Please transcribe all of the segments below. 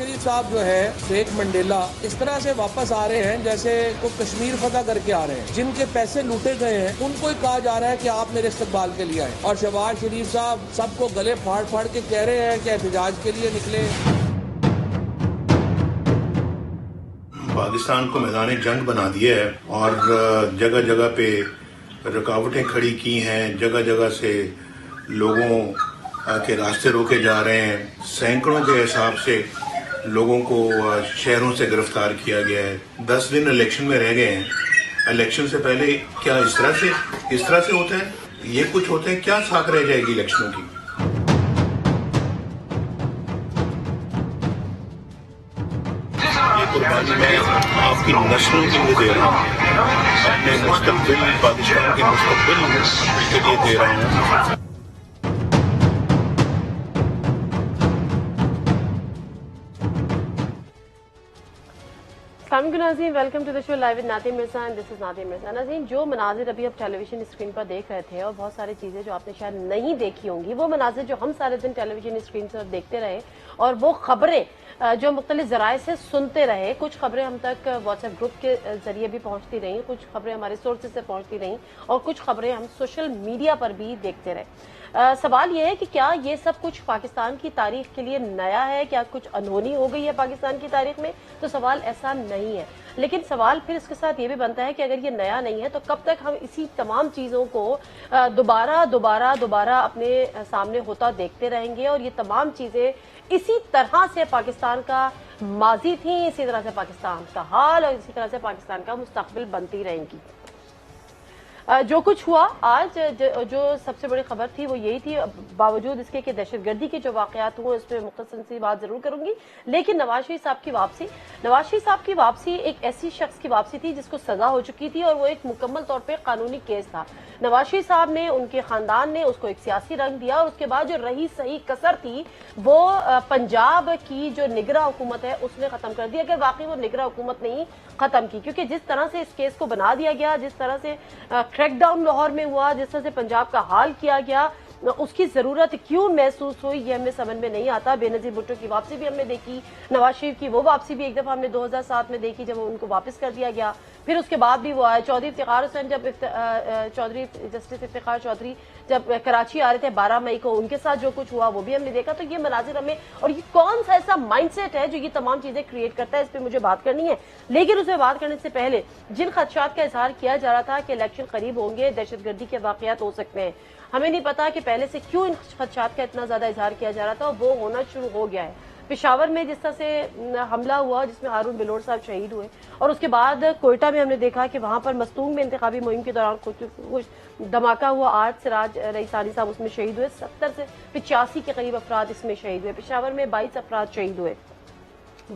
شریف صاحب جو ہے شیخ منڈیلا اس طرح سے واپس آ رہے ہیں جیسے کوئی کشمیر فتح کر کے آ رہے ہیں. جن کے پیسے لوٹے گئے ہیں ان کو ہی کہا جا رہا ہے کہ آپ میرے استقبال کے لیے آئیں, اور شہباز شریف صاحب سب کو گلے پھاڑ پھاڑ کے کہہ رہے ہیں کہ احتجاج کے لیے نکلے. پاکستان کو میدان جنگ بنا دیا ہے اور جگہ جگہ پہ رکاوٹیں کھڑی کی ہیں, جگہ جگہ سے لوگوں کے راستے روکے جا رہے ہیں, سینکڑوں کے حساب سے لوگوں کو شہروں سے گرفتار کیا گیا ہے. 10 دن الیکشن میں رہ گئے ہیں. الیکشن سے پہلے کیا اس طرح سے ہوتا ہے؟ یہ کچھ ہوتا ہے کیا ساکھ رہ جائے گی الیکشنوں کی؟ یہ قربانی میں آپ کی نسلوں کے لیے دے رہا ہوں, اپنے مستقبل پاکستان کے مستقبل کے لیے دے رہا ہوں. السلام علیکم ناظرین, welcome to the show live with Nadeem Mirza and this is Nadeem Mirza. ناظرین, جو مناظر ابھی آپ ٹیلی ویژن اسکرین پر دیکھ رہے تھے اور بہت ساری چیزیں جو آپ نے شاید نہیں دیکھی ہوں گی, وہ مناظر جو ہم سارے دن ٹیلی ویژن اسکرین پر دیکھتے رہے اور وہ خبریں جو مختلف ذرائع سے سنتے رہے, کچھ خبریں ہم تک واٹس ایپ گروپ کے ذریعے بھی پہنچتی رہیں, کچھ خبریں ہمارے سورسز سے پہنچتی رہیں اور کچھ خبریں ہم سوشل میڈیا پر بھی دیکھتے رہے. سوال یہ ہے کہ کیا یہ سب کچھ پاکستان کی تاریخ کے لیے نیا ہے, کیا کچھ انہونی ہو گئی ہے پاکستان کی تاریخ میں؟ تو سوال ایسا نہیں ہے, لیکن سوال پھر اس کے ساتھ یہ بھی بنتا ہے کہ اگر یہ نیا نہیں ہے تو کب تک ہم اسی تمام چیزوں کو دوبارہ اپنے سامنے ہوتا دیکھتے رہیں گے, اور یہ تمام چیزیں اسی طرح سے پاکستان کا ماضی تھیں, اسی طرح سے پاکستان کا حال اور اسی طرح سے پاکستان کا مستقبل بنتی رہیں گی. جو کچھ ہوا آج, جو سب سے بڑی خبر تھی وہ یہی تھی, باوجود اس کے کہ دہشت گردی کے جو واقعات ہوئے اس پہ مختصر سی بات ضرور کروں گی, لیکن نواز شریف صاحب کی واپسی ایک ایسی شخص کی واپسی تھی جس کو سزا ہو چکی تھی اور وہ ایک مکمل طور پہ قانونی کیس تھا. نواز شریف صاحب نے, ان کے خاندان نے اس کو ایک سیاسی رنگ دیا, اور اس کے بعد جو رہی صحیح کسر تھی وہ پنجاب کی جو نگراں حکومت ہے اس نے ختم کر دیا. کہ واقعی وہ نگراں حکومت نہیں ختم کی, کیونکہ جس طرح سے اس کیس کو بنا دیا گیا, جس طرح سے کریک ڈاؤن لاہور میں ہوا, جس طرح سے پنجاب کا حال کیا گیا, اس کی ضرورت کیوں محسوس ہوئی یہ ہمیں سمجھ میں نہیں آتا. بے نظیر بھٹو کی واپسی بھی ہم نے دیکھی, نواز شریف کی وہ واپسی بھی ایک دفعہ ہم نے 2007 میں دیکھی جب ان کو واپس کر دیا گیا, پھر اس کے بعد بھی وہ آئے. جسٹس افتخار چودھری جب کراچی آ رہے تھے 12 مئی کو, ان کے ساتھ جو کچھ ہوا وہ بھی ہم نے دیکھا. تو یہ مناظر ہمیں, اور یہ کون سا ایسا مائنڈ سیٹ ہے جو یہ تمام چیزیں کریٹ کرتا ہے, اس پہ مجھے بات کرنی ہے. لیکن اس پہ بات کرنے سے پہلے جن خدشات کا اظہار کیا جا رہا تھا کہ الیکشن قریب ہوں گے, دہشت گردی کے واقعات ہو سکتے ہیں, ہمیں نہیں پتا کہ پہلے سے کیوں ان خدشات کا اتنا زیادہ اظہار کیا جا رہا تھا, اور وہ ہونا شروع ہو گیا ہے. پشاور میں جس طرح سے حملہ ہوا جس میں ہارون بلوچ صاحب شہید ہوئے, اور اس کے بعد کوئٹہ میں ہم نے دیکھا کہ وہاں پر مستونگ میں انتخابی مہم کے دوران کچھ دھماکہ ہوا, 8 سراج رئیسانی صاحب اس میں شہید ہوئے, 70 سے 85 کے قریب افراد اس میں شہید ہوئے. پشاور میں 22 افراد شہید ہوئے.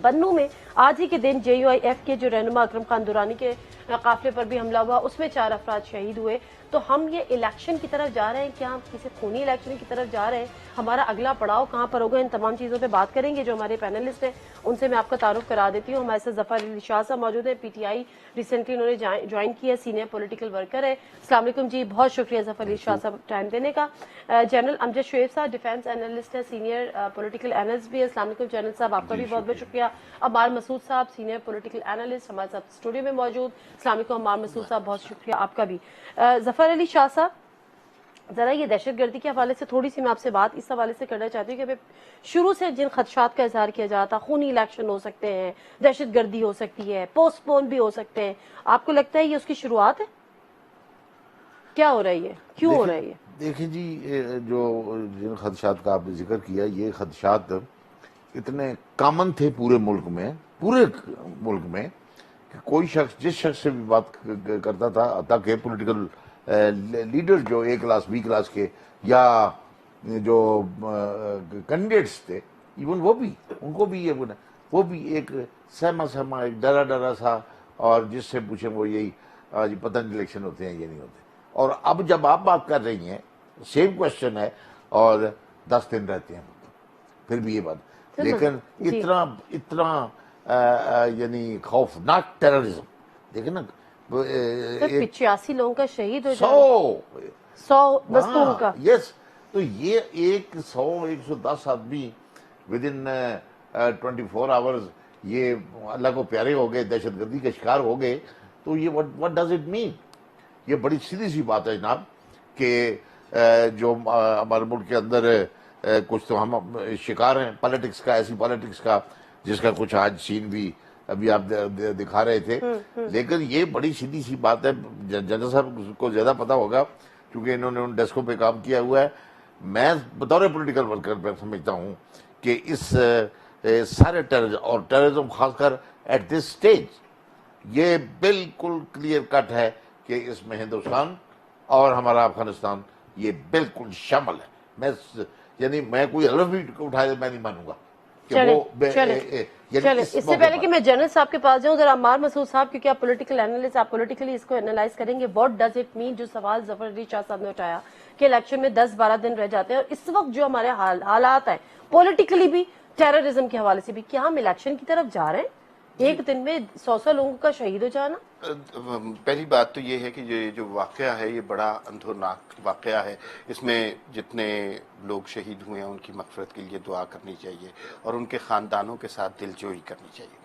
بنوں میں آج ہی کے دن JUIF کے جو رہنما اکرم خان درانی کے قافلے پر بھی حملہ ہوا, اس میں 4 افراد شہید ہوئے. تو ہم یہ الیکشن کی طرف جا رہے ہیں, کیا ہم کسی خونی الیکشن کی طرف جا رہے ہیں, ہمارا اگلا پڑاؤ کہاں پر ہوگا؟ ان تمام چیزوں پہ بات کریں گے. جو ہمارے پینلسٹ ہیں ان سے میں آپ کا تعارف کرا دیتی ہوں. ہمارے ساتھ ظفر علی شاہ صاحب موجود ہیں, PTI ریسنٹلی انہوں نے جوائن کیا ہے, سینئر پولیٹیکل ورکر ہے. السلام علیکم جی, بہت شکریہ ظفر علی شاہ صاحب ٹائم دینے کا. جنرل امجد شعیب صاحب ڈیفینس اینالسٹ ہے, سینئر پولیٹیکل اینالسٹ بھی ہے. السلام علیکم جنرل صاحب, آپ کا بھی بہت بہت شکریہ. عمار مسعود صاحب سینئر پولیٹیکل اینالسٹ ہمارے ساتھ اسٹوڈیو میں موجود. السلام علیکم عمار مسعود صاحب, بہت شکریہ آپ کا بھی. ظفر علی شاہ صاحب, ذرا یہ دہشت گردی کے حوالے سے تھوڑی سی میں آپ سے بات اس حوالے سے کرنا چاہتی ہوں کہ شروع سے جن خدشات کا اظہار کیا جاتا, خونی الیکشن ہو سکتے ہیں, دہشت گردی ہو سکتی ہے, پوسٹ پون بھی ہو سکتے ہیں, آپ کو لگتا ہے یہ اس کی شروعات ہے؟ کیا ہو رہی ہے, کیوں ہو رہی ہے؟ دیکھیں جی, جو جن خدشات کا آپ نے ذکر کیا, یہ خدشات اتنے کامن تھے پورے ملک میں کہ کوئی شخص جس شخص سے بھی بات کرتا تھا, تاکہ پولیٹیکل لیڈر جو A کلاس B کلاس کے یا جو کینڈیڈیٹس تھے, ایون ان کو بھی وہ بھی ایک سہما ایک ڈرا سا, اور جس سے پوچھیں وہ یہی جی پتہ نہیں الیکشن ہوتے ہیں یہ نہیں ہوتے. اور اب جب آپ بات کر رہی ہیں سیم کوشچن ہے, اور 10 دن رہتے ہیں پھر بھی یہ بات, لیکن اتنا یعنی خوفناک ٹیررزم دیکھیں نا, 85 لوگوں کا شہید ہو 100 مستونگ کا. یس, تو یہ 100-110 آدمی ود ان 24 آورز یہ اللہ کو پیارے ہو گئے، دہشت گردی کا شکار ہو گئے، تو یہ what does it mean؟ یہ بڑی سیدھی سی بات ہے جناب کہ جو ہمارے ملک کے اندر کچھ تو ہم شکار ہیں پالیٹکس کا، ایسی پالیٹکس کا جس کا کچھ آج سین بھی ابھی آپ دکھا رہے تھے، لیکن یہ بڑی سیدھی سی بات ہے۔ جنرل صاحب کو زیادہ پتا ہوگا کیونکہ انہوں نے ان ڈیسکوں پہ کام کیا ہوا ہے۔ میں بطور پولیٹیکل ورکر میں سمجھتا ہوں کہ اس سارے ٹیررزم اور ٹیررزم خاص کر ایٹ دس سٹیج یہ بالکل کلیئر کٹ ہے کہ اس میں ہندوستان اور ہمارا افغانستان یہ بالکل شامل ہے۔ میں کوئی حلف بھی اٹھائے میں نہیں مانوں گا کہ وہ چلیں اس سے پہلے کہ میں جنرل صاحب کے پاس جاؤں، ذرا عمار مسعود صاحب، کیونکہ آپ پولیٹیکل اینالسٹ، آپ پولیٹیکلی اس کو اینالائز کریں گے، واٹ ڈز اٹ مین، جو سوال ظفر علی شاہ صاحب نے اٹھایا کہ الیکشن میں 10-12 دن رہ جاتے ہیں، اور اس وقت جو ہمارے حالات ہیں پولیٹیکلی بھی ٹیررزم کے حوالے سے بھی، کیا ہم الیکشن کی طرف جا رہے ہیں؟ ایک دن میں 100 لوگوں کا شہید ہو جانا۔ پہلی بات تو یہ ہے کہ یہ جو واقعہ ہے یہ بڑا اندھورناک واقعہ ہے، اس میں جتنے لوگ شہید ہوئے ہیں ان کی مغفرت کے لیے دعا کرنی چاہیے اور ان کے خاندانوں کے ساتھ دلجوئی کرنی چاہیے۔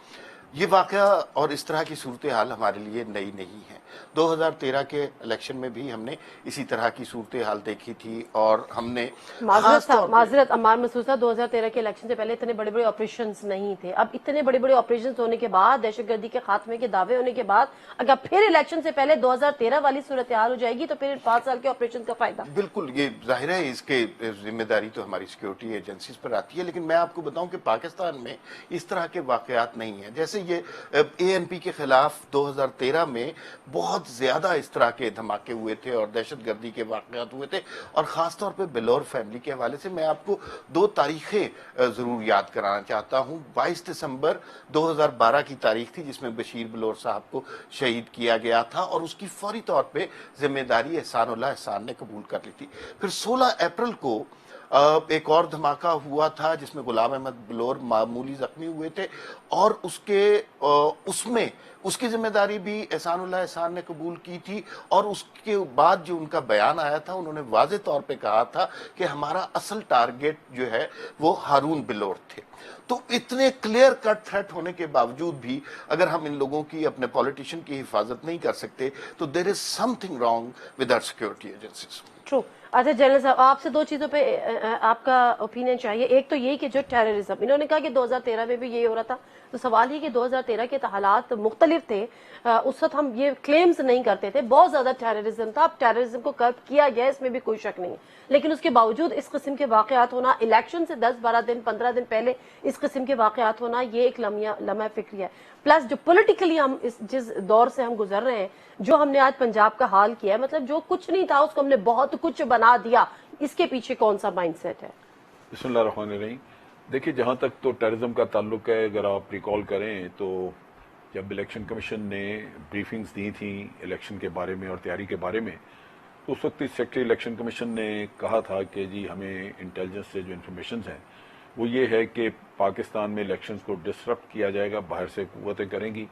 یہ واقعہ اور اس طرح کی صورتحال ہمارے لیے نئی نہیں ہے۔ 2013 کے الیکشن میں بھی ہم نے اسی طرح کی صورتحال دیکھی تھی، اور ہم نے معذرت عمار مسعود صاحب، 2013 کے الیکشن سے پہلے اتنے بڑے بڑے آپریشنز نہیں تھے، اب اتنے بڑے بڑے آپریشنز ہونے کے بعد، دہشت گردی کے خاتمے کے دعوے ہونے کے بعد، اگر پھر الیکشن سے پہلے 2013 والی صورتحال ہو جائے گی تو پھر 5 سال کے آپریشن کا فائدہ؟ بالکل، یہ ظاہر ہے اس کے ذمہ داری تو ہماری سیکیورٹی ایجنسیز پر آتی ہے، لیکن میں آپ کو بتاؤں کہ پاکستان میں اس طرح کے واقعات نہیں ہیں۔ جیسے یہ ANP کے خلاف 2013 میں بہت زیادہ اس طرح کے دھماکے ہوئے تھے اور دہشت گردی کے واقعات ہوئے تھے، اور خاص طور پہ بلور فیملی کے حوالے سے میں آپ کو 2 تاریخیں ضرور یاد کرانا چاہتا ہوں۔ 22 دسمبر 2012 کی تاریخ تھی جس میں بشیر بلور صاحب کو شہید کیا گیا تھا، اور اس کی فوری طور پہ ذمہ داری احسان اللہ احسان نے قبول کر لی تھی۔ پھر 16 اپریل کو ایک اور دھماکہ ہوا تھا جس میں غلام احمد بلور معمولی زخمی ہوئے تھے، اور اس کی ذمہ داری بھی احسان اللہ احسان نے قبول کی تھی، اور اس کے بعد جو ان کا بیان آیا تھا انہوں نے واضح طور پہ کہا تھا کہ ہمارا اصل ٹارگٹ جو ہے وہ ہارون بلور تھے۔ تو اتنے کلیئر کٹ تھریٹ ہونے کے باوجود بھی اگر ہم ان لوگوں کی، اپنے پولیٹیشین کی حفاظت نہیں کر سکتے تو there is something wrong with our security agencies. True. اچھا جنرل صاحب، آپ سے 2 چیزوں پہ آپ کا اوپینین چاہیے۔ ایک تو یہی کہ جو ٹیررزم، انہوں نے کہا کہ 2013 میں بھی یہی ہو رہا تھا، تو سوال یہ کہ 2013 کے حالات مختلف تھے، اس وقت ہم یہ کلیمز نہیں کرتے تھے، بہت زیادہ ٹیررزم تھا، اب ٹیررزم کو کرب کیا گیا، اس میں بھی کوئی شک نہیں ہے، لیکن اس کے باوجود اس قسم کے واقعات ہونا، الیکشن سے 10-12 دن 15 دن پہلے اس قسم کے واقعات ہونا، یہ ایک لمحہ فکری ہے۔ پلس جو پولیٹیکلی ہم جس دور سے ہم گزر رہے ہیں، جو ہم نے آج پنجاب کا حال کیا ہے، مطلب جو کچھ نہیں تھا اس کو ہم نے بہت کچھ بنا دیا، اس کے پیچھے کون سا مائنڈ سیٹ ہے؟ بسم اللہ الرحمن الرحیم۔ دیکھیے، جہاں تک تو ٹیررزم کا تعلق ہے، اگر آپ ریکال کریں تو جب الیکشن کمیشن نے بریفنگز دی تھیں الیکشن کے بارے میں اور تیاری کے بارے میں، تو اس وقت سیکرٹری الیکشن کمیشن نے کہا تھا کہ جی ہمیں انٹیلیجنس سے جو انفارمیشنز ہیں وہ یہ ہے کہ پاکستان میں الیکشنز کو ڈسرپٹ کیا جائے گا، باہر سے قوتیں کریں گی،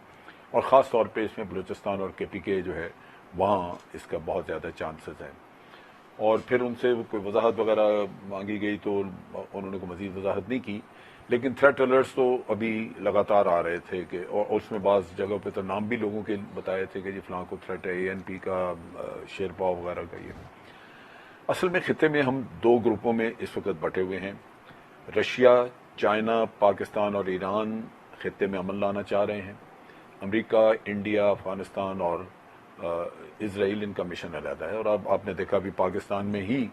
اور خاص طور پہ اس میں بلوچستان اور KPK جو ہے وہاں اس کا بہت زیادہ چانسز ہیں۔ اور پھر ان سے کوئی وضاحت وغیرہ مانگی گئی تو انہوں نے کوئی مزید وضاحت نہیں کی، لیکن تھریٹ الرٹس تو ابھی لگاتار آ رہے تھے کہ، اور اس میں بعض جگہوں پہ تو نام بھی لوگوں کے بتائے تھے کہ جی فلاں کو تھریٹ ہے، ANP کا، شیرپا وغیرہ کا۔ یہ اصل میں خطے میں ہم 2 گروپوں میں اس وقت بٹے ہوئے ہیں۔ رشیا، چائنا، پاکستان اور ایران خطے میں امن لانا چاہ رہے ہیں۔ امریکہ، انڈیا، افغانستان اور اسرائیل، ان کا مشن علیحدہ ہے۔ اور اب آپ نے دیکھا بھی پاکستان میں ہی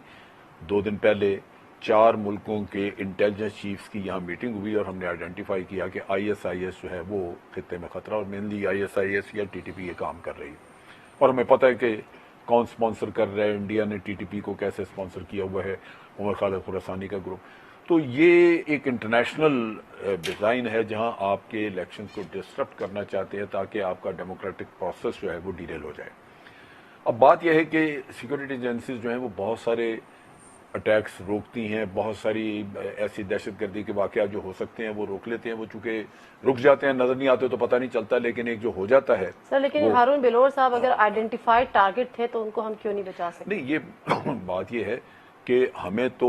2 دن پہلے 4 ملکوں کے انٹیلیجنس چیفز کی یہاں میٹنگ ہوئی، اور ہم نے آئیڈینٹیفائی کیا کہ ISIS جو ہے وہ خطے میں خطرہ، اور مینلی ISIS یا TTP یہ کام کر رہی ہے، اور ہمیں پتہ ہے کہ کون سپانسر کر رہا ہے۔ انڈیا نے TTP کو کیسے سپانسر کیا ہوا ہے، عمر خالد خراسانی کا گروپ۔ تو یہ ایک انٹرنیشنل ڈیزائن ہے جہاں آپ کے الیکشنز کو ڈسٹرپٹ کرنا چاہتے ہیں تاکہ آپ کا ڈیموکریٹک پروسیس جو ہے وہ ڈیریل ہو جائے۔ اب بات یہ ہے کہ سیکورٹی ایجنسیز جو ہیں وہ بہت سارے اٹیکس روکتی ہیں، بہت ساری ایسی دہشت گردی کے واقعات جو ہو سکتے ہیں وہ روک لیتے ہیں، وہ چونکہ رک جاتے ہیں، نظر نہیں آتے تو پتہ نہیں چلتا، لیکن ایک جو ہو جاتا ہے سر، لیکن ہارون بلور صاحب اگر آئیڈینٹیفائڈ ٹارگٹ تھے تو ان کو ہم کیوں نہیں بچا سکتے؟ نہیں، یہ بات یہ ہے کہ ہمیں تو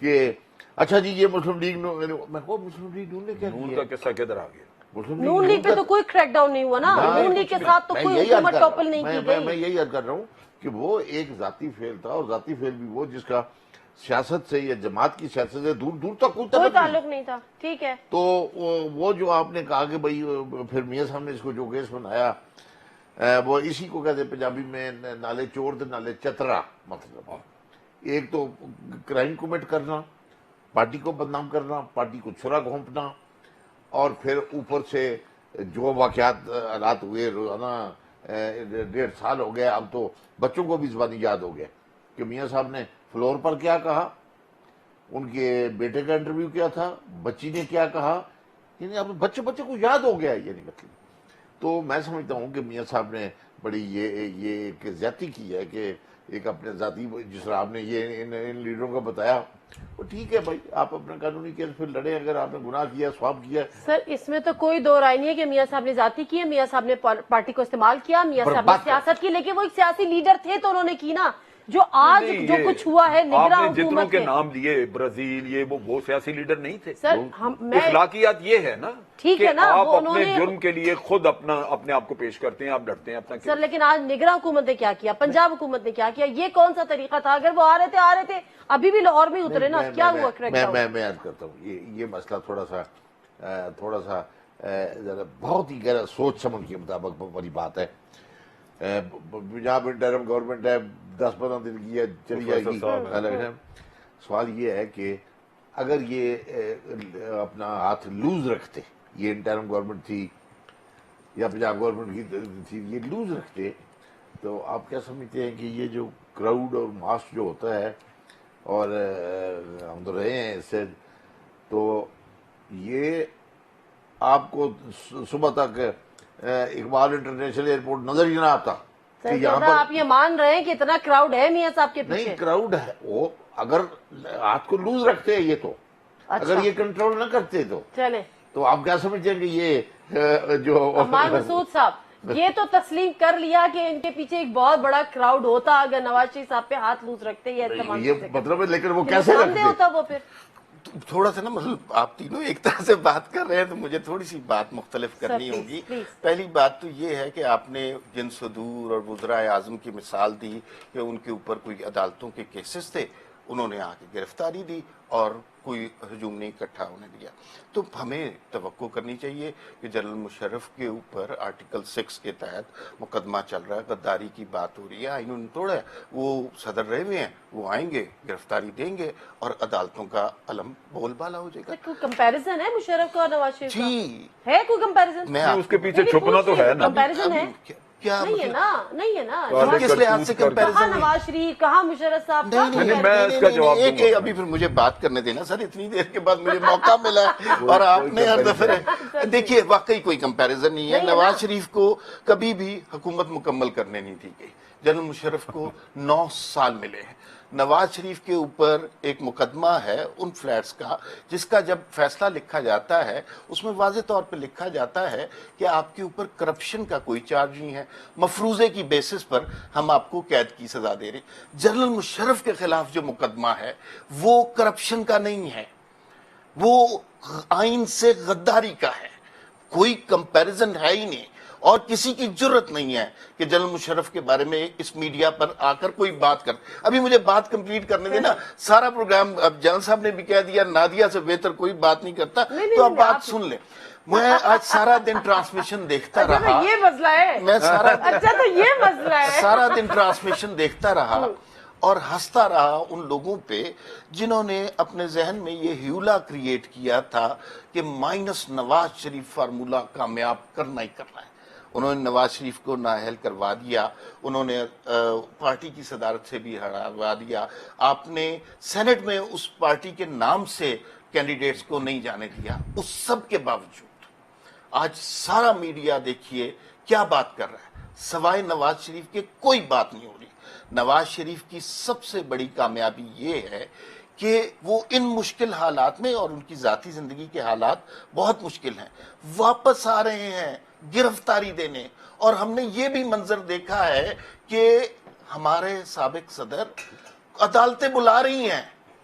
کہ اچھا جی یہ مسلم لیگ میں کو مسلم لیگ نے کیا نون کیا؟ کا قصہ کدھر آ گیا؟ مسلم نون لیگ پہ تو کوئی کریک ڈاؤن نہیں ہوا نا، نون لیگ کے ساتھ تو میں کوئی یہی عرض حکومت کر رہا ہوں، ٹاپل نہیں کی میں گئی۔ یہی عرض کر رہا ہوں کہ وہ ایک ذاتی فعل تھا، اور ذاتی فعل بھی وہ جس کا سیاست سے یا جماعت کی سیاست سے دور دور تک کوئی کوئی تعلق نہیں۔ تعلق نہیں تھا، ٹھیک ہے۔ تو وہ جو آپ نے کہا کہ بھائی پھر میاں صاحب نے اس کو جو کیس بنایا وہ اسی کو کہتے ہیں پنجابی میں نالے چور تے نالے چترا، مطلب ایک تو کرائم کمٹ کرنا، پارٹی کو بدنام کرنا، پارٹی کو چھرا گھونپنا، اور پھر اوپر سے جو واقعات حالات ہوئے روزانہ 1.5 سال ہو گیا، اب تو بچوں کو بھی زبانی یاد ہو گیا کہ میاں صاحب نے فلور پر کیا کہا، ان کے بیٹے کا انٹرویو کیا تھا، بچی نے کیا کہا، یعنی اب بچے کو یاد ہو گیا، یعنی مطلب۔ تو میں سمجھتا ہوں کہ میاں صاحب نے بڑی یہ ایک زیادتی کی ہے کہ ایک اپنے ذاتی، جس طرح آپ نے یہ ان لیڈروں کا بتایا، وہ ٹھیک ہے بھائی، آپ اپنا قانونی کیس پھر لڑیں، اگر آپ نے گناہ کیا، سواب کیا۔ سر اس میں تو کوئی دو رائے نہیں ہے کہ میاں صاحب نے ذاتی کی ہے، میاں صاحب نے پارٹی کو استعمال کیا، میاں صاحب نے برباد کر سیاست کی، لیکن وہ ایک سیاسی لیڈر تھے تو انہوں نے کی نا۔ جو آج نہیں، جو یہ کچھ ہوا ہے نگراں آپ نے جتنوں حکومت کے کے، نام لیے برازیل، یہ وہ سیاسی لیڈر نہیں تھے۔ سر میں اخلاقیات یہ ہے نا ٹھیک کہ ہے نا، آپ وہ انہوں اپنے نے، جرم کے لیے خود اپنے آپ کو پیش کرتے ہیں، آپ ڈرتے ہیں اپنا سر لیکن آج نگراں حکومت نے کیا کیا، پنجاب حکومت نے کیا کیا، یہ کون سا طریقہ تھا؟ اگر وہ آ رہے تھے ابھی بھی لاہور میں اترے نا، کیا ہوا کریک ڈاؤن؟ میں عرض کرتا ہوں یہ مسئلہ تھوڑا سا ذرا بہت ہی گہرا سوچ سمجھ کے مطابق بڑی بات ہے۔ جہاں پہ انٹرم گورنمنٹ ہے 10-15 دن کی ہے، چلی جائے گی، الگ ہے۔ سوال یہ ہے کہ اگر یہ اپنا ہاتھ لوز رکھتے، یہ انٹرم گورنمنٹ تھی یا پنجاب گورنمنٹ کی تھی، یہ لوز رکھتے، تو آپ کیا سمجھتے ہیں کہ یہ جو کراؤڈ اور ماس جو ہوتا ہے، اور ہم تو رہے ہیں اس سے، تو یہ آپ کو صبح تک اقبال انٹرنیشنل ایئرپورٹ نظر ہی نہ آتا کہ سر یہاں کہتا پر آپ یہ مان رہے ہیں کہ اتنا کراؤڈ ہے میاں صاحب کے پیچھے؟ نہیں کراؤڈ ہے، وہ اگر ہاتھ کو لوز رکھتے ہیں یہ تو، اگر یہ کنٹرول نہ کرتے چلیں تو آپ کیا سمجھتے ہیں کہ یہ جو عمار مسعود صاحب یہ تو تسلیم کر لیا کہ ان کے پیچھے ایک بہت بڑا کراؤڈ ہوتا اگر نواز شریف صاحب پہ ہاتھ لوز رکھتے، یہ مطلب ہے، لیکن وہ کیسے رکھتے؟ ہوتا وہ پھر تھوڑا سا نا، مطلب آپ تینوں ایک طرح سے بات کر رہے ہیں تو مجھے تھوڑی سی بات مختلف کرنی ہوگی۔ پہلی بات تو یہ ہے کہ آپ نے جن صدور اور وزرائے اعظم کی مثال دی کہ ان کے اوپر کوئی عدالتوں کے کیسز تھے، انہوں نے آ کے گرفتاری دی اور کوئی ہجوم نہیں اکٹھا ہونے دیا، تو ہمیں توقع کرنی چاہیے کہ جنرل مشرف کے اوپر آرٹیکل 6 کے تحت مقدمہ چل رہا ہے، غداری کی بات ہو رہی ہے، آئین انہوں نے توڑا ہے، وہ صدر رہے ہوئے ہیں، وہ آئیں گے، گرفتاری دیں گے اور عدالتوں کا علم بول بالا ہو جائے گا۔ کوئی کمپیریزن ہے مشرف کا اور نواز شریف کا؟ جی ہے کوئی کمپیریزن؟ میں اس کے پیچھے چھپنا تو ہے نا۔ کمپیریزن ہے؟ کیا نہیں ہے نا، نہیں ہے نا۔ کس لحاظ سے کہاں کمپیریزن؟ نواز شریف، کہاں مشرف صاحب؟ میں اس کا جواب دوں گا۔ ابھی پھر مجھے بات کرنے دینا سر، اتنی دیر کے بعد مجھے موقع ملا ہے اور آپ نے ہر دفعہ دیکھیے واقعی کوئی کمپیریزن نہیں ہے۔ نواز شریف کو کبھی بھی حکومت مکمل کرنے نہیں دی گئی، جنرل مشرف کو 9 سال ملے ہیں۔ نواز شریف کے اوپر ایک مقدمہ ہے ان فلیٹس کا، جس کا جب فیصلہ لکھا جاتا ہے اس میں واضح طور پہ لکھا جاتا ہے کہ آپ کے اوپر کرپشن کا کوئی چارج نہیں ہے، مفروضے کی بیسس پر ہم آپ کو قید کی سزا دے رہے ہیں۔ جنرل مشرف کے خلاف جو مقدمہ ہے وہ کرپشن کا نہیں ہے، وہ آئین سے غداری کا ہے، کوئی کمپیریزن ہے ہی نہیں، اور کسی کی جرت نہیں ہے کہ جنرل مشرف کے بارے میں اس میڈیا پر آ کر کوئی بات کر۔ ابھی مجھے بات کمپلیٹ کرنے دینا، سارا پروگرام اب جنرل صاحب نے بھی کہہ دیا، نادیہ سے بہتر کوئی بات نہیں کرتا، تو اب بات سن لیں۔ میں آج سارا دن ٹرانسمیشن دیکھتا رہا، یہ مسئلہ ہے، میں اچھا تو یہ مسئلہ ہے، سارا دن ٹرانسمیشن دیکھتا رہا اور ہنستا رہا ان لوگوں پہ جنہوں نے اپنے ذہن میں یہ ہیولا کریٹ کیا تھا کہ مائنس نواز شریف فارمولا کامیاب کرنا ہی کرنا ہے۔ انہوں نے نواز شریف کو نااہل کروا دیا، انہوں نے پارٹی کی صدارت سے بھی ہٹوا دیا، آپ نے سینٹ میں اس پارٹی کے نام سے کینڈیڈیٹس کو نہیں جانے دیا۔ اس سب کے باوجود آج سارا میڈیا دیکھیے کیا بات کر رہا ہے، سوائے نواز شریف کے کوئی بات نہیں ہو رہی۔ نواز شریف کی سب سے بڑی کامیابی یہ ہے کہ وہ ان مشکل حالات میں، اور ان کی ذاتی زندگی کے حالات بہت مشکل ہیں، واپس آ رہے ہیں گرفتاری دینے، اور ہم نے یہ بھی منظر دیکھا ہے کہ ہمارے سابق صدر عدالتیں بلا رہی ہیں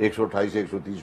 128 130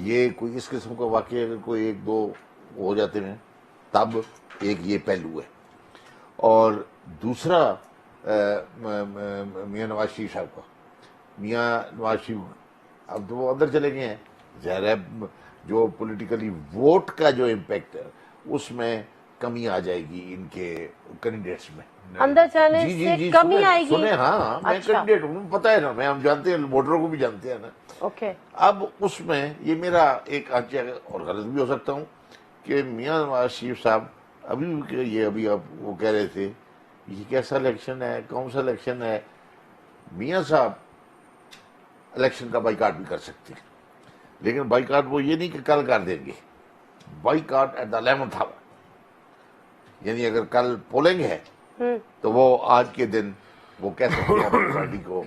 یہ کوئی اس قسم کا واقعہ اگر کوئی ایک دو ہو جاتے ہیں تب ایک یہ پہلو ہے. اور دوسرا میاں نواز شریف صاحب کا، میاں نواز شریف اب تو وہ اندر چلے گئے ہیں، ظاہر ہے جو پولیٹیکلی ووٹ کا جو امپیکٹ ہے اس میں کمی آ جائے گی ان کے کینڈیڈیٹس میں. اندر جانے سے کمی آئے گی. سنیں، ہاں میں کینڈیڈیٹ ہوں، پتہ ہے نا، میں ہم جانتے ہیں، ووٹروں کو بھی جانتے ہیں نا. اوکے. اب اس میں یہ میرا ایک آنچہ اور غلط بھی ہو سکتا ہوں کہ میاں نواز شریف صاحب ابھی آپ وہ کہہ رہے تھے یہ کیسا الیکشن ہے، کون سا الیکشن ہے. میاں صاحب الیکشن کا بائیکاٹ بھی کر سکتے ہیں، لیکن بائیکاٹ وہ یہ نہیں کہ کل کر دیں گے، boycott at the 11th hour. یعنی اگر کل پولنگ ہے تو وہ آج کے دن وہ کہہ سکتے ہیں اپنی پارٹی کو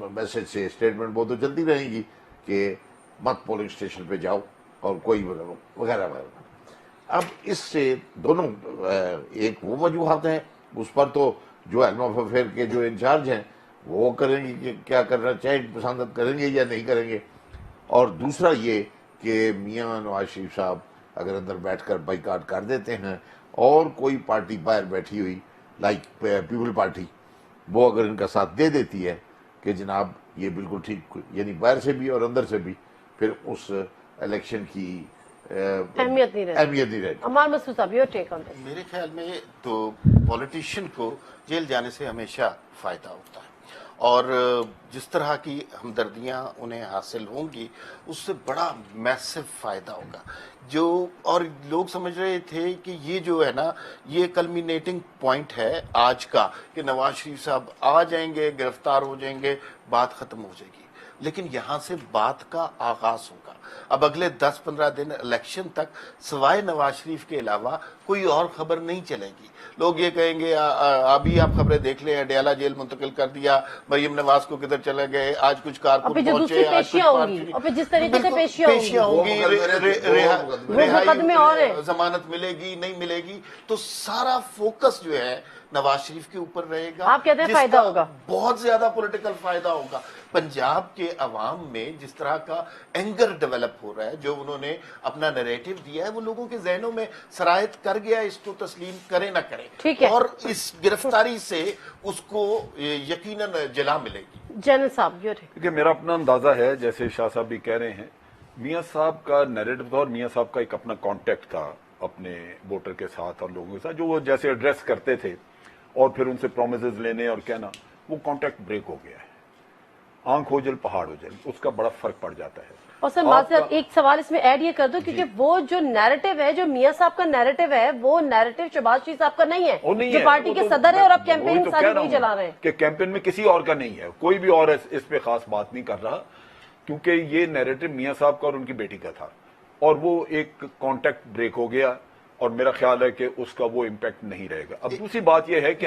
میسج سے اسٹیٹمنٹ وہ تو چلتی رہے گی کہ مت پولنگ اسٹیشن پہ جاؤ اور کوئی وغیرہ وغیرہ. اب اس سے دونوں ایک وہ وجوہات ہیں، اس پر تو جو علم آف افیئر کے جو انچارج ہیں وہ کریں گے کہ کیا کرنا چاہے، پسند کریں گے یا نہیں کریں گے. اور دوسرا یہ کہ میاں نواز شریف صاحب اگر اندر بیٹھ کر بائیکاٹ کر دیتے ہیں اور کوئی پارٹی باہر بیٹھی ہوئی لائک پیپل پارٹی وہ اگر ان کا ساتھ دے دیتی ہے کہ جناب یہ بالکل ٹھیک، یعنی باہر سے بھی اور اندر سے بھی، پھر اس الیکشن کی اہمیت نہیں رہتی. عمار مسعود صاحب، یور ٹیک آن دس. میرے خیال میں تو پولیٹیشین کو جیل جانے سے ہمیشہ فائدہ ہوتا ہے، اور جس طرح کی ہمدردیاں انہیں حاصل ہوں گی اس سے بڑا میسو فائدہ ہوگا. اور لوگ سمجھ رہے تھے کہ یہ جو ہے نا یہ کلمینیٹنگ پوائنٹ ہے آج کا کہ نواز شریف صاحب آ جائیں گے، گرفتار ہو جائیں گے، بات ختم ہو جائے گی. لیکن یہاں سے بات کا آغاز ہوگا. اب اگلے 10-15 دن الیکشن تک سوائے نواز شریف کے علاوہ کوئی اور خبر نہیں چلے گی. لوگ یہ کہیں گے ابھی آپ خبریں دیکھ لیں، اڈیالہ جیل منتقل کر دیا، مریم نواز کو کدھر چلے گئے، آج کچھ کارکن پہنچے، آج کچھ اور پھر جس طریقے سے پیشیاں ہوں گی، ضمانت ملے گی نہیں ملے گی، تو سارا فوکس جو ہے نواز شریف کے اوپر رہے گا. آپ کہتے ہیں فائدہ ہوگا، بہت زیادہ پولیٹیکل فائدہ ہوگا. پنجاب کے عوام میں جس طرح کا اینگر ڈیولپ ہو رہا ہے، جو انہوں نے اپنا نیریٹو دیا ہے وہ لوگوں کے ذہنوں میں سرایت کر گیا. اس کو تسلیم کرے نہ کرے، اور اس گرفتاری سے اس کو یقیناً جلا ملے گی. جنرل صاحب، کیونکہ میرا اپنا اندازہ ہے، جیسے شاہ صاحب بھی کہہ رہے ہیں، میاں صاحب کا نیریٹو تھا اور میاں صاحب کا ایک اپنا کانٹیکٹ تھا اپنے ووٹر کے ساتھ اور لوگوں کے ساتھ، جو وہ جیسے ایڈریس کرتے تھے اور پھر ان سے پرومسز لینے اور کہنا، وہ کانٹیکٹ بریک ہو گیا ہے. آنکھ ہو جل پہاڑ ہو جل، اس کا بڑا فرق پڑ جاتا ہے. اور سر معذرت ایک سوال اس میں ایڈ یہ کر دو، کیونکہ وہ جو نیریٹو ہے، جو میاں صاحب کا نیریٹو ہے، وہ نیریٹو شہباز شریف صاحب کا نہیں ہے جو پارٹی کے صدر ہے، اور اب کیمپین ساری نہیں چلا رہے ہیں کہ کیمپین میں کسی اور کا نہیں ہے، کوئی بھی اور اس پہ خاص بات نہیں کر رہا، کیونکہ یہ نیریٹو میاں صاحب کا اور ان کی بیٹی کا تھا، اور وہ ایک کانٹیکٹ بریک ہو گیا، اور میرا خیال ہے کہ اس کا وہ امپیکٹ نہیں رہے گا. اب دوسری بات یہ ہے کہ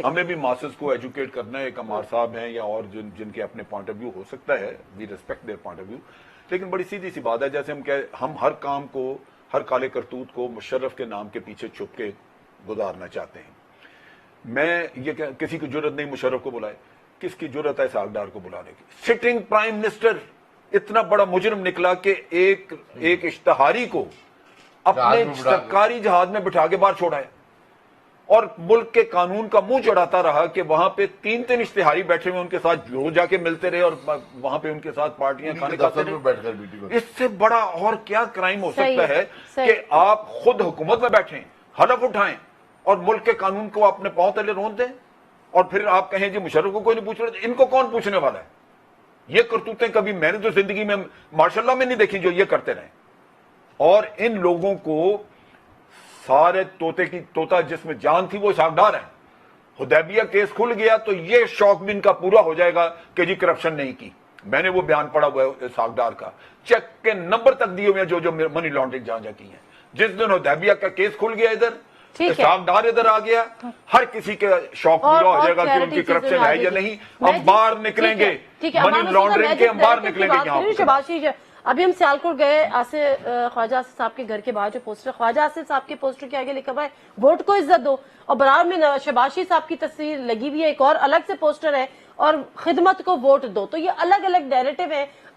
ہمیں بھی ماسز کو ایجوکیٹ کرنا ہے. ایک عمار صاحب ہیں یا اور جن کے اپنے پوائنٹ آف ویو ہو سکتا ہے، we respect their point of view, لیکن بڑی سیدھی سی بات ہے، جیسے ہم ہر کام کو، ہر کالے کرتوت کو مشرف کے نام کے پیچھے چھپ کے گزارنا چاہتے ہیں. میں یہ کسی کی جرت نہیں مشرف کو بلائے، کس کی جرت ہے اسحاق ڈار کو بلانے کی؟ سٹنگ پرائم منسٹر اتنا بڑا مجرم نکلا کہ ایک اشتہاری کو اپنے سرکاری جہاز میں بٹھا کے باہر چھوڑا ہے، اور ملک کے قانون کا منہ چڑھاتا رہا کہ وہاں پہ 3 اشتہاری بیٹھے ہوئے ان کے ساتھ جو جا کے ملتے رہے اور وہاں پہ ان کے ساتھ پارٹیاں کھانے کھاتے رہے. اس سے بڑا اور کیا کرائم ہو سکتا ہے کہ آپ خود حکومت میں بیٹھیں، حلف اٹھائیں اور ملک کے قانون کو اپنے پاؤں تلے رون دیں، اور پھر آپ کہیں جی مشرف کو کوئی نہیں پوچھ رہا. ان کو کون پوچھنے والا ہے؟ یہ کرتوتیں کبھی میں نے تو زندگی میں ماشاء اللہ میں نہیں دیکھی جو یہ کرتے رہے. اور ان لوگوں کو سارے طوطا جس میں جان تھی وہ اسحاق ڈار ہیں. حدیبیہ کیس کھل گیا تو یہ شوق بھی ان کا پورا ہو جائے گا کہ جی کرپشن نہیں کی. میں نے وہ بیان پڑھا ہوا ہے اسحاق ڈار کا، چیک کے نمبر تک دیے ہوئے ہیں جو منی لانڈرنگ جہاں کی ہیں. جس دن حدیبیہ کا کیس کھل گیا ادھر، اسحاق ڈار ادھر آ گیا، ہر کسی کے شوق پورا ہو جائے گا کہ ان کی کرپشن ہے یا نہیں. ہم باہر نکلیں گے، منی لانڈرنگ کے ہم باہر نکلیں گے. ابھی ہم سیالکوٹ گئے، خواجہ آصف صاحب کے گھر کے باہر جو پوسٹر، خواجہ آصف صاحب کے پوسٹر کے آگے لکھا ہوا ہے ووٹ کو عزت دو، اور برابر میں شہباز شریف صاحب کی تصویر لگی ہوئی ہے، ایک اور الگ سے پوسٹر ہے، اور خدمت کو ووٹ دو. تو یہ الگ الگ نیریٹو ہے.